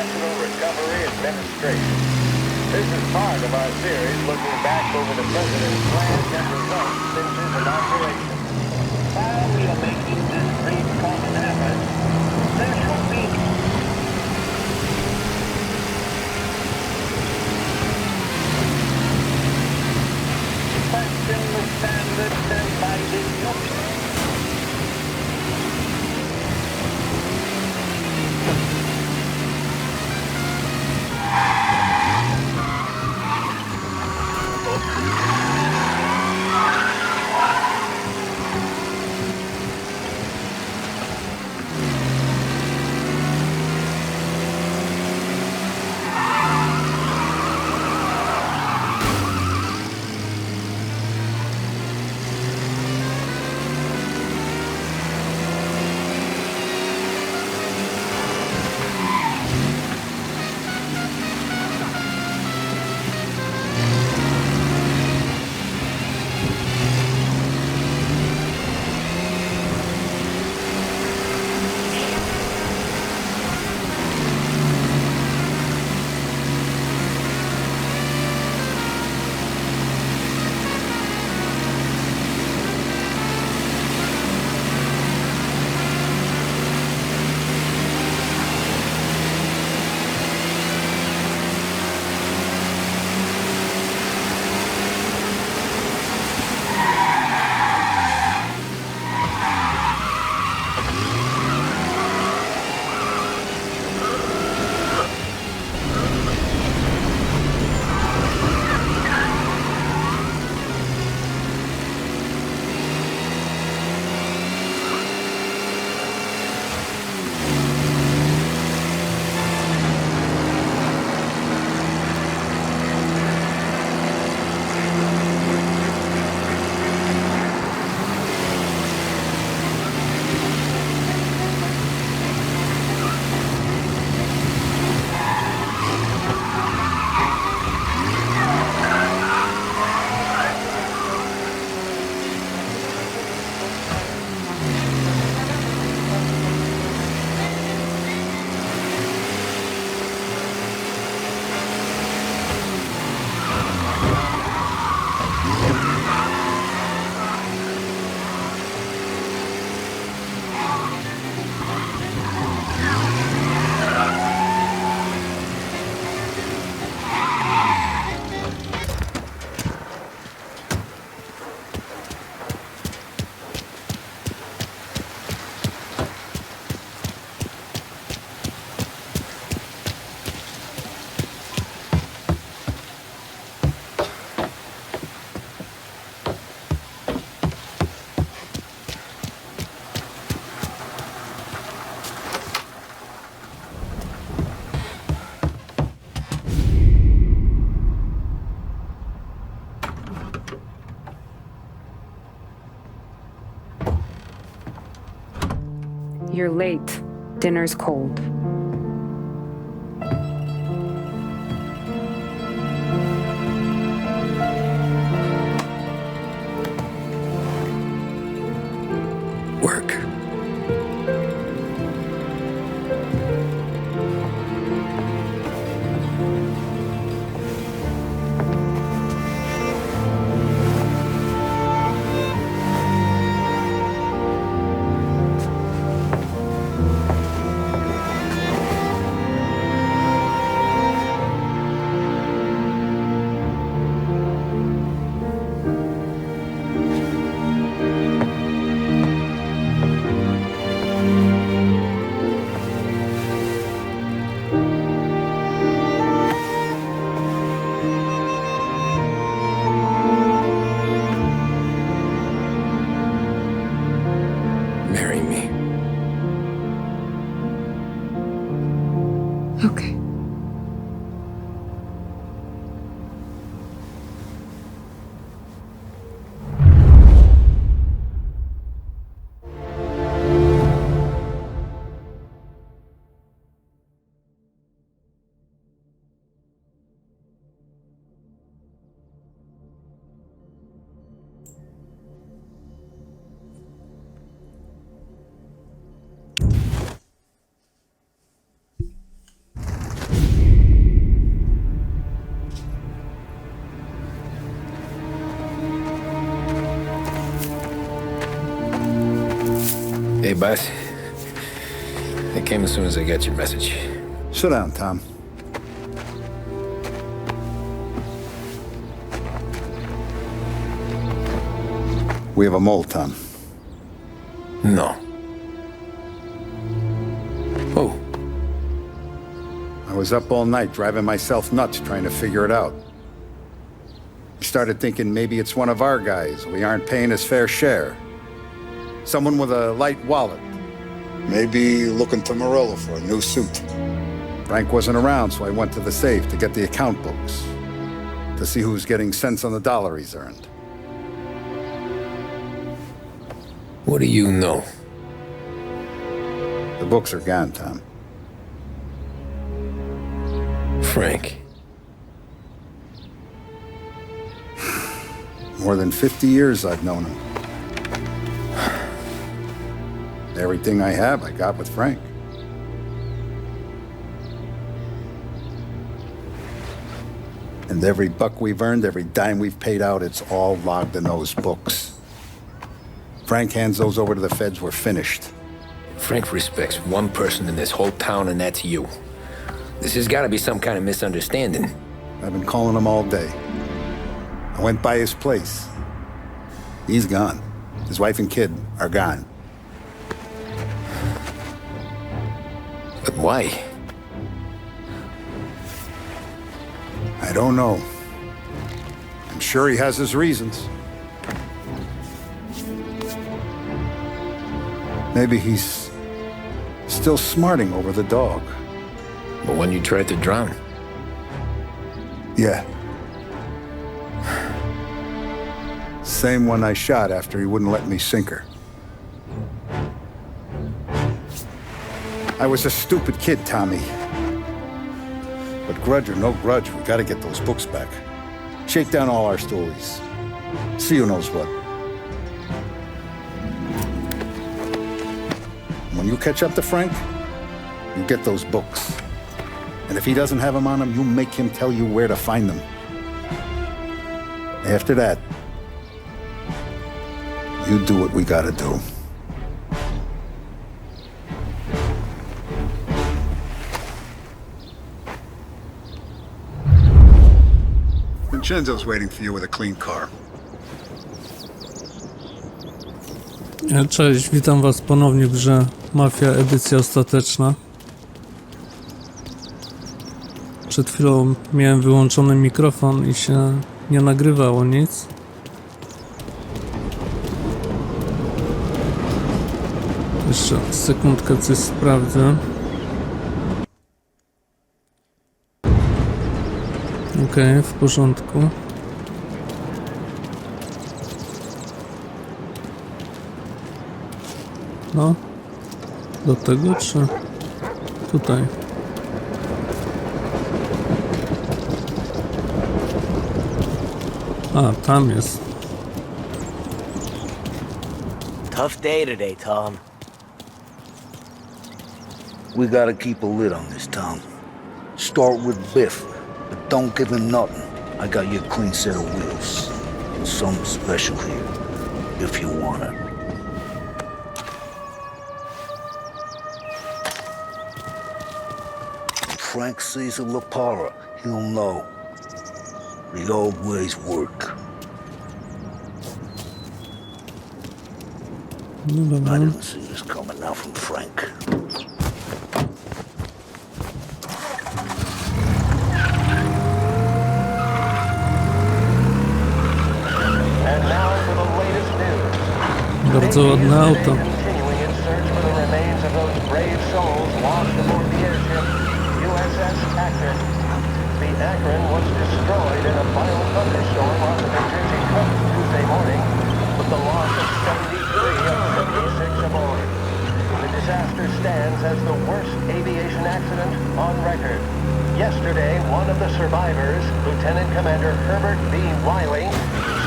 National Recovery Administration. This is part of our series looking back over the President's plans and results since his inauguration. While we are making this great common effort, there should be question the standards set by the Union. You're late. Dinner's cold. Work. Hey, boss. I came as soon as I got your message. Sit down, Tom. We have a mole, Tom. No. Oh, I was up all night driving myself nuts trying to figure it out. I started thinking maybe it's one of our guys. We aren't paying his fair share. Someone with a light wallet. Maybe looking to Morello for a new suit. Frank wasn't around, so I went to the safe to get the account books. To see who's getting cents on the dollar he's earned. what do you know? The books are gone, Tom. Frank. More than 50 years I've known him. Everything I have, I got with Frank. And every buck we've earned, every dime we've paid out, it's all logged in those books. Frank hands those over to the feds, we're finished. Frank respects one person in this whole town, and that's you. This has got to be some kind of misunderstanding. I've been calling him all day. I went by his place. He's gone. His wife and kid are gone. But why? I don't know. I'm sure he has his reasons. Maybe he's still smarting over the dog. The one you tried to drown. Yeah. Same one I shot after he wouldn't let me sink her. I was a stupid kid, Tommy. But grudge or no grudge, we gotta get those books back. Shake down all our stories. See who knows what. When you catch up to Frank, you get those books. And if he doesn't have them on him, you make him tell you where to find them. After that, you do what we gotta do. Vincenzo's waiting for you with a clean car. Cześć, witam was ponownie w grze Mafia Edycja Ostateczna. Przed chwilą miałem wyłączony mikrofon i się nie nagrywało nic. Jeszcze sekundkę coś sprawdzę. Okej, w porządku. No, do tego czy tutaj? A, tam jest. Tough day today, Tom. We gotta keep a lid on this town. Start with Biff, but don't give him nothing. I got you a clean set of wheels. And something special here, if you want it. Frank sees a La Parra, he'll know. The old ways work. No I dobra. didn't see this coming now from Frank. And now for the latest news. Bardzo ładne auto. Continuing its search for the remains of those brave souls lost aboard the airship USS Akron. The Akron was destroyed in a violent thunderstorm off the New Jersey coast Tuesday morning, with the loss of 73 of 76 aboard. The disaster stands as the worst aviation accident on record. Yesterday, one of the survivors, Lieutenant Commander Herbert B. Wiley,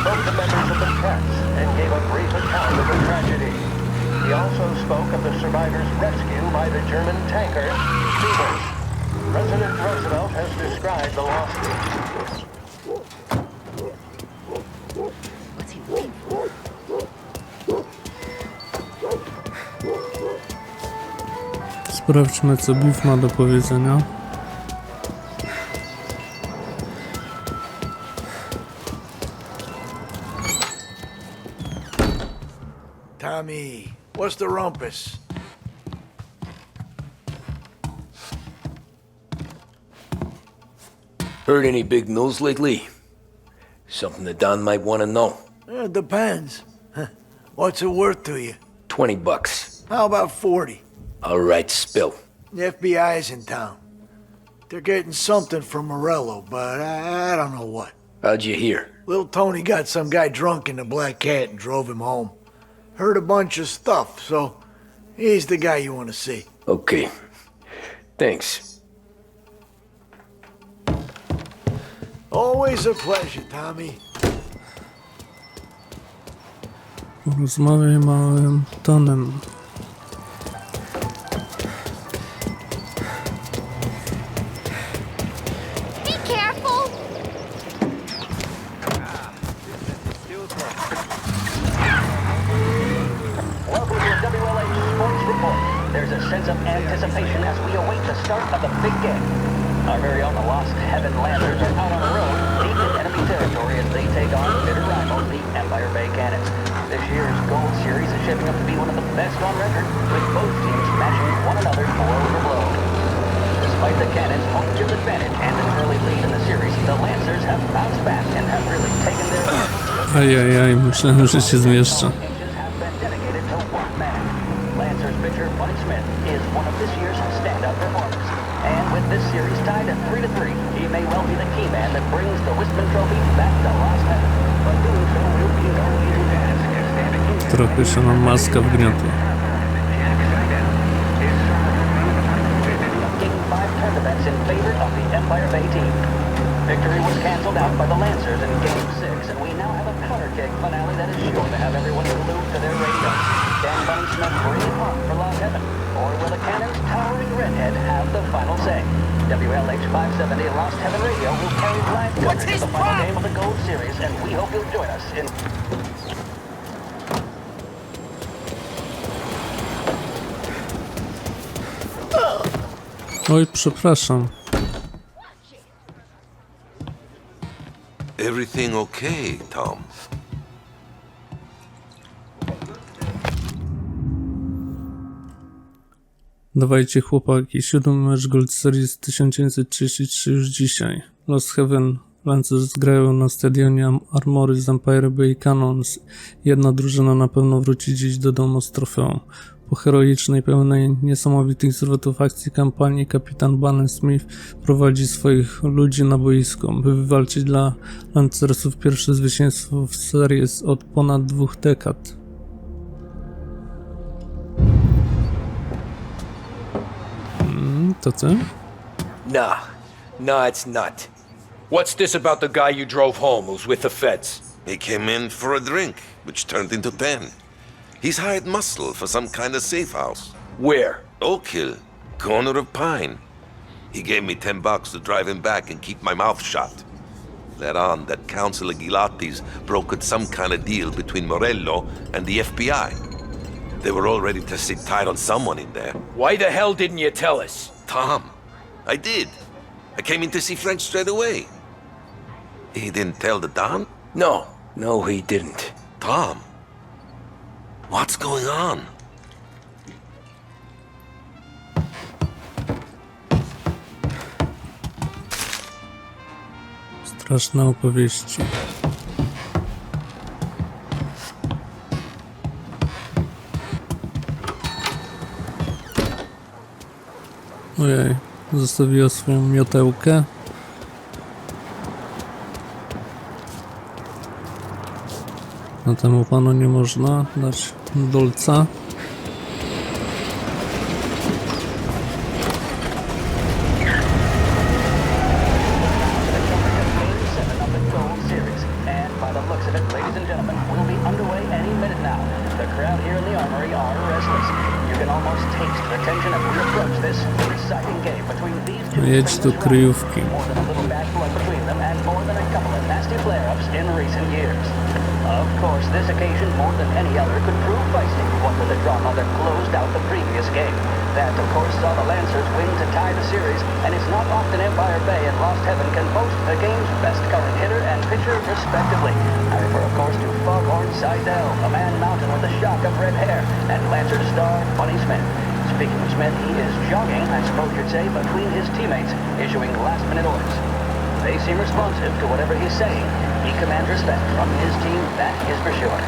spoke to members of the press and gave a brief account of the tragedy. He also spoke of the survivors' rescue by the German tanker, Beavers. President Roosevelt has described the loss. What's he looking for? Sprawdźmy, co Biff ma do powiedzenia. Tommy, what's the rumpus? Heard any big news lately? Something that Don might want to know. It depends. What's it worth to you? $20. How about 40? All right, spill. The FBI's in town. They're getting something from Morello, but I don't know what. How'd you hear? Little Tony got some guy drunk in the Black Cat and drove him home. Heard a bunch of stuff, so he's the guy you want to see. Okay. Thanks. Always a pleasure, Tommy. Porozmawiaj małym tonem. Be careful! Welcome to the WLH Sports Report. There's a sense of anticipation as we await the start of the big game. Our very own Lost Heaven Lancers are out on the road, deep in enemy territory as they take on bitter rivals, the Empire Bay Cannons. This year's Gold Series is shaping up to be one of the best on record, with both teams matching one another blow for blow. Despite the Cannons' home field advantage and an early lead in the series, the Lancers have bounced back and have really taken their Ajajaj, myślałem, że się zmieszczę. inches have been dedicated to one man. Lancers pitcher Buddy Smith is one of this year's standout performers. And with this series tied at 3-3, he may well be the key man that brings the Wistman Trophy back to Lost Heaven. But doing so will be no easy task. Trochę się nam maska wgniotła. Game 5 turned events in favor of the Empire Bay team. Victory was canceled out by the Lancers in Game 6, and we now have a powder keg finale that is sure to have everyone glued to their radios. Can Bunny Smith bring it home for Lost Heaven? Or will the Cannon's towering redhead have the final say? WLH 570 Lost Heaven Radio will carry live coverage of the final game of the Gold Series, and we hope you'll join us in... Oj, przepraszam. Everything okay, Tom? Dawajcie chłopaki, 7 mecz Gold Series 1933 już dzisiaj. Lost Heaven Lancers grają na stadionie Armory z Empire Bay Cannons. Jedna drużyna na pewno wróci dziś do domu z trofeum. Po heroicznej, pełnej niesamowitych zwrotów akcji kampanii kapitan Bunny Smith prowadzi swoich ludzi na boisko, by wywalczyć dla Lancersów pierwsze zwycięstwo w series od ponad 2 dekad. To ty? No, it's not. What's this about the guy you drove home who's with the feds? He came in for a drink, which turned into 10. He's hired muscle for some kind of safe house. Where? Oak Hill, corner of Pine. He gave me $10 to drive him back and keep my mouth shut. Let on that Councilor Gilatti's brokered some kind of deal between Morello and the FBI. They were all ready to sit tight on someone in there. Why the hell didn't you tell us? Tom, I did. I came in to see French straight away. He didn't tell the Don? No, he didn't. Tom, what's going on? Straszne opowieści. Ojej, zostawiła swoją miotełkę. No temu panu nie można dać dolca. Jedź do kryjówki. Of course, this occasion, more than any other, could prove feisty. What with the drama that closed out the previous game. That, of course, saw the Lancers win to tie the series, and it's not often Empire Bay and Lost Heaven can boast the game's best current hitter and pitcher, respectively. I refer, of course, to Foghorn Seidel, a man mounted with a shock of red hair, and Lancer star Bunny Smith. Speaking of Smith, he is jogging, I suppose you'd say, between his teammates, issuing last-minute orders. They seem responsive to whatever he's saying. He commands respect from his team, that is for sure.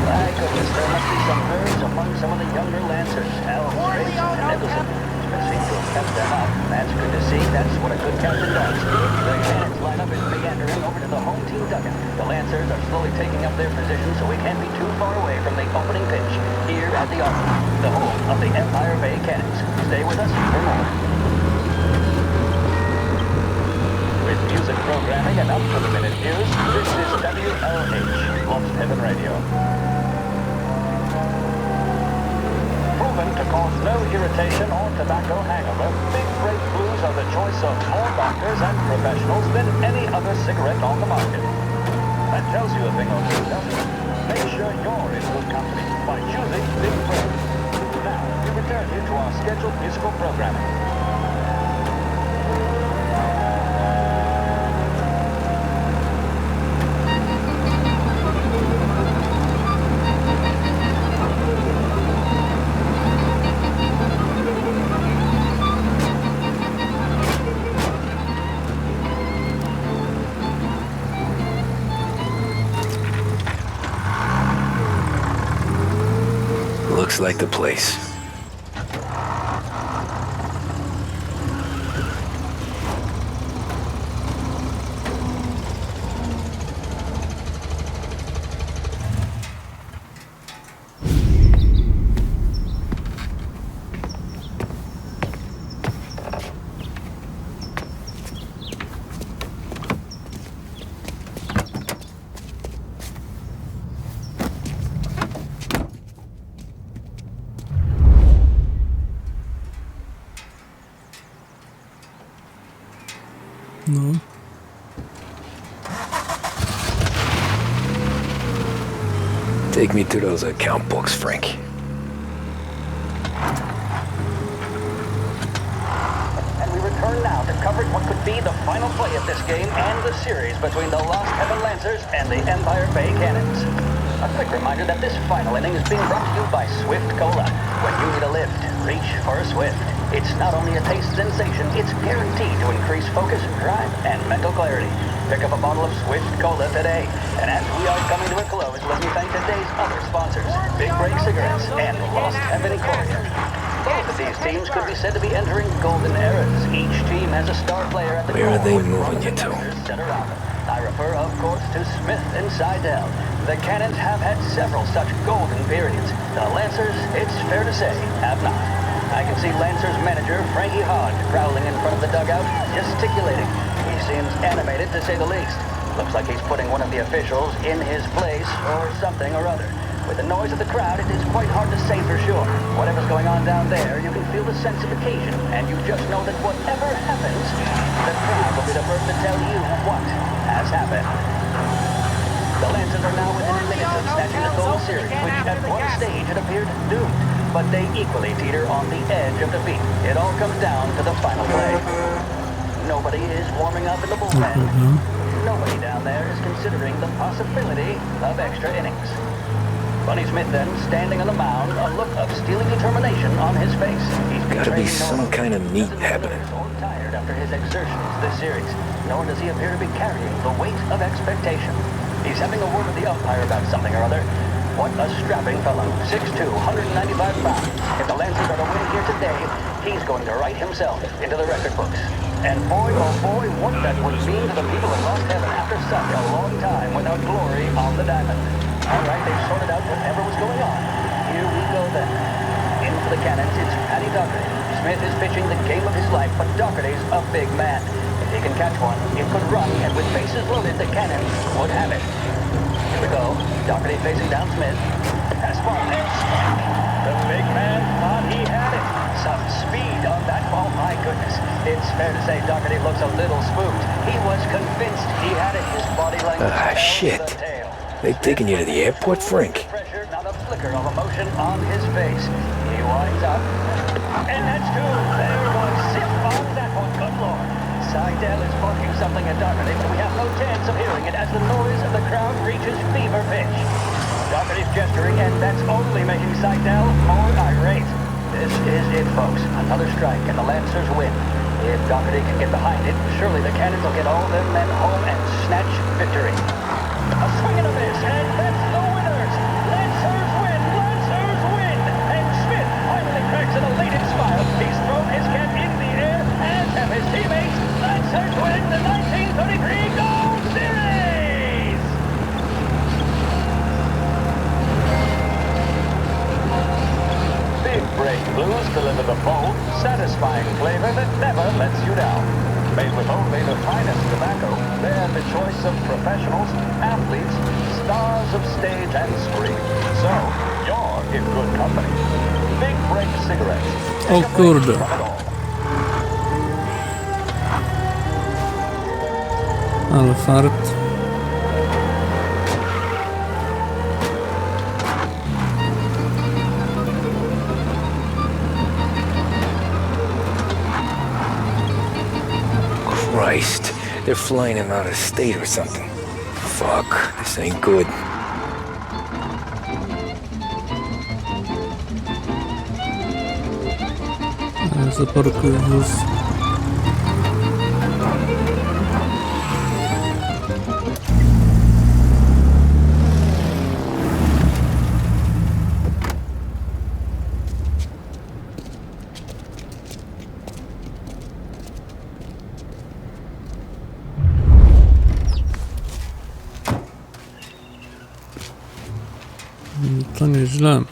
My goodness, there must be some nerves among some of the younger Lancers. Hal, Riggs, and Nicholson. Smith seems to have kept them up. That's good to see. That's what a good captain does. The cannons line up and meandering over to the home team dugout. The Lancers are slowly taking up their position, so we can't be too far away from the opening pitch here at the Armory, the home of the Empire Bay Cannons. Stay with us for more. With music programming and up-to-the-minute news, this is WLH, Lost Heaven Radio. Proven to cause no irritation or tobacco hangover, Big Break Blues are the choice of more doctors and professionals than any other cigarette on the market. That tells you a thing or two, doesn't it? Make sure you're in good company by choosing Big Break. Now, we return you to our scheduled musical programming. Looks like the place. No. Take me to those account books, Frank. And we return now to cover what could be the final play of this game and the series between the Lost Heaven Lancers and the Empire Bay Cannons. A quick reminder that this final inning is being brought to you by Swift Cola. When you need a lift, reach for a Swift. It's not only a taste sensation, it's guaranteed to increase focus, drive, and mental clarity. Pick up a bottle of Swift Cola today. And as we are coming to a close, let me thank today's other sponsors, Big Break Cigarettes and Lost Heaven Courier. Both of these teams could be said to be entering golden eras. Each team has a star player at the Where are core they with moving you to? center out. I refer, of course, to Smith and Seidel. The Cannons have had several such golden periods. The Lancers, it's fair to say, have not. I can see Lancers manager Frankie Hogg prowling in front of the dugout, gesticulating. He seems animated, to say the least. Looks like he's putting one of the officials in his place, or something or other. With the noise of the crowd, it is quite hard to say for sure. Whatever's going on down there, you can feel the sense of occasion, and you just know that whatever happens, the crowd will be the first to tell you what has happened. The Lancers are now within minutes of snatching the gold series, which at one stage had appeared doomed. But they equally teeter on the edge of defeat. It all comes down to the final play. Nobody is warming up in the bullpen. Nobody down there is considering the possibility of extra innings. Bunny Smith then, standing on the mound, a look of steely determination on his face. He's Gotta be some kind of meat happening. Or tired after his exertions this series, nor does he appear to be carrying the weight of expectation. He's having a word with the umpire about something or other. What a strapping fellow. 6'2", 195 pounds. If the Lancers are to win here today, he's going to write himself into the record books. And boy, oh boy, what that would mean to the people of Lost Heaven after such a long time without glory on the diamond. All right, they've sorted out whatever was going on. Here we go then. In for the Cannons, it's Paddy Doherty. Smith is pitching the game of his life, but Doherty's a big man. If he can catch one, it could run, and with bases loaded, the Cannons would have it. Here we go. Doherty facing down Smith. Fastball and strike. The big man thought he had it. Some speed on that ball. My goodness. It's fair to say Doherty looks a little spooked. He was convinced he had it. His body language Ah, shit. the tail. They taking you to the airport, Frank? Pressure, not a flicker of emotion on his face. He winds up. And that's two. There was sip on that one. Good Lord. Seidel is barking something at Doherty, but we have no chance of hearing it as the noise of the crowd reaches fever pitch. Doherty's gesturing, and that's only making Seidel more irate. This is it, folks. Another strike, and the Lancers win. If Doherty can get behind it, surely the Cannons will get all their men home and snatch victory. A swing and a miss, and that's the winners! Lancers win! Lancers win! And Smith finally cracks an elated smile. He's thrown his cap in the air, as have his teammates. Lancers win the 1933 Gold Series! Big Break Blues deliver the bold, satisfying flavor that never lets you down. Made with only the finest tobacco, they're the choice of professionals, athletes, stars of stage and screen. So, you're in good company. Big Break cigarettes. O kurde. Ale fart. Christ, they're flying him out of state or something. Fuck, this ain't good. Zaparkuj wóz. To nieźle.